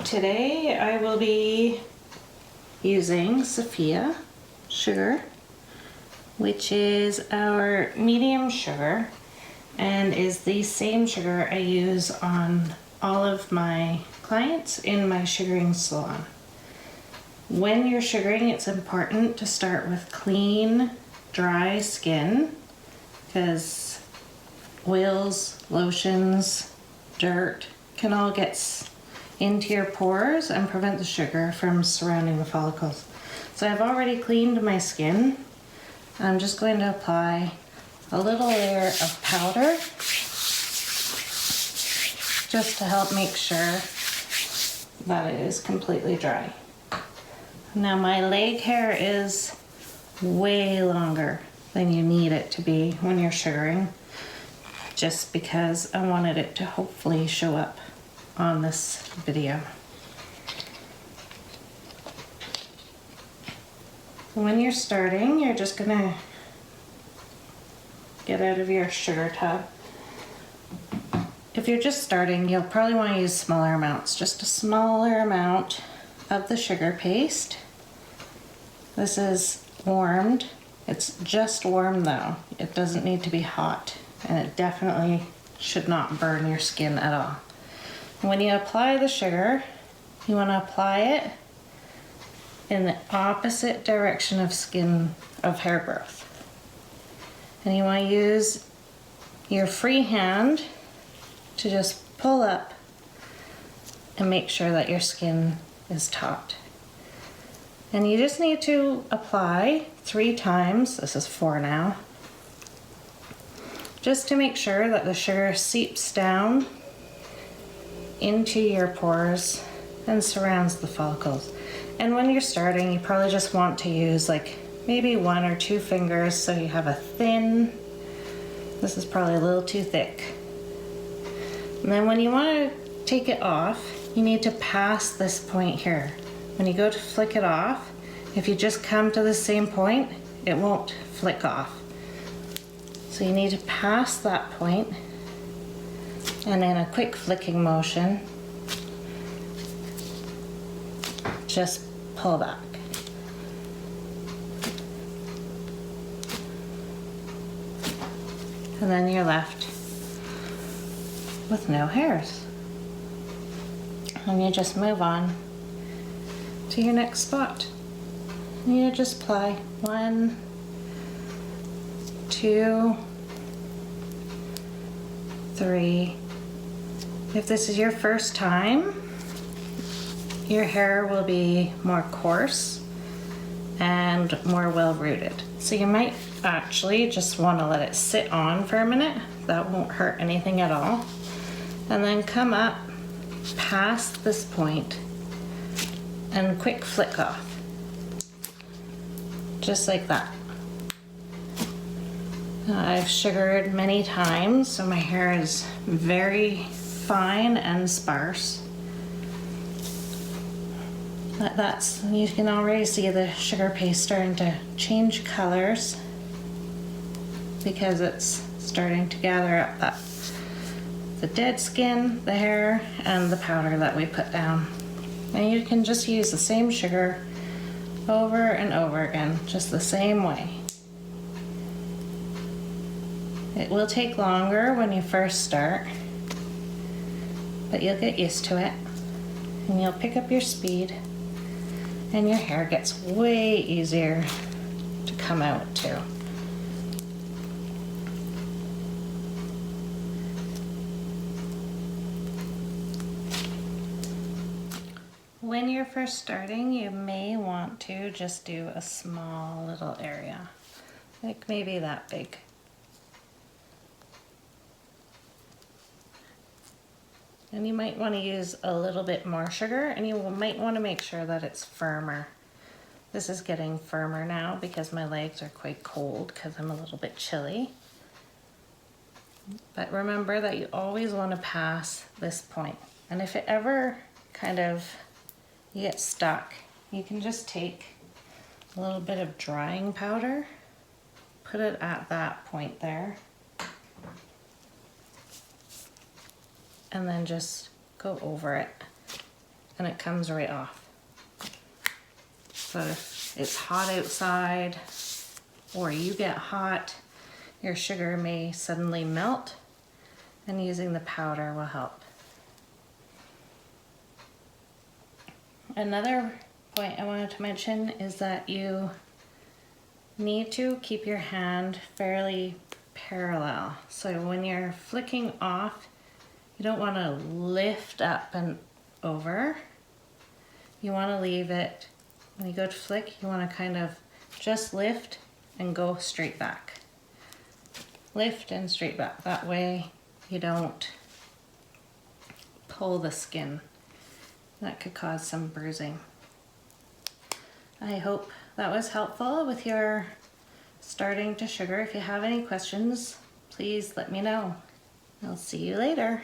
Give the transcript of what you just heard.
Today I will be using Sophia sugar, which is our medium sugar and is the same sugar I use on all of my clients in my sugaring salon. When you're sugaring, it's important to start with clean, dry skin because oils, lotions, dirt can all get into your pores and prevent the sugar from surrounding the follicles. So I've already cleaned my skin. I'm just going to apply a little layer of powder just to help make sure that it is completely dry. Now my leg hair is way longer than you need it to be when you're sugaring, just because I wanted it to hopefully show up on this video. When you're starting, you're just gonna get out of your sugar tub. If you're just starting, you'll probably want to use smaller amounts, just a smaller amount of the sugar paste. This is warmed. It's just warm though. It doesn't need to be hot, and it definitely should not burn your skin at all. When you apply the sugar, you want to apply it in the opposite direction of hair growth. And you want to use your free hand to just pull up and make sure that your skin is taut. And you just need to apply 3 times, this is 4 now, just to make sure that the sugar seeps down into your pores and surrounds the follicles. And when you're starting, you probably just want to use like maybe 1 or 2 fingers so you have a thin, this is probably a little too thick. And then when you want to take it off, you need to pass this point here. When you go to flick it off, if you just come to the same point, it won't flick off. So you need to pass that point, and in a quick flicking motion, just pull back. And then you're left with no hairs. And you just move on to your next spot. And you just apply 1, 2, 3. If this is your first time, your hair will be more coarse and more well rooted. So you might actually just want to let it sit on for a minute. That won't hurt anything at all. And then come up past this point and quick flick off. Just like that. I've sugared many times, so my hair is very fine and sparse. You can already see the sugar paste starting to change colors because it's starting to gather up the dead skin, the hair, and the powder that we put down. And you can just use the same sugar over and over again, just the same way. It will take longer when you first start, but you'll get used to it, and you'll pick up your speed, and your hair gets way easier to come out too. When you're first starting, you may want to just do a small little area, like maybe that big. And you might want to use a little bit more sugar, and you might want to make sure that it's firmer. This is getting firmer now because my legs are quite cold because I'm a little bit chilly. But remember that you always want to pass this point. And if it ever kind of you get stuck, you can just take a little bit of drying powder, put it at that point there, and then just go over it and it comes right off. So if it's hot outside or you get hot, your sugar may suddenly melt, and using the powder will help. Another point I wanted to mention is that you need to keep your hand fairly parallel. So when you're flicking off, you don't want to lift up and over. You want to leave it, when you go to flick, you want to kind of just lift and go straight back. Lift and straight back. That way you don't pull the skin. That could cause some bruising. I hope that was helpful with your starting to sugar. If you have any questions, please let me know. I'll see you later.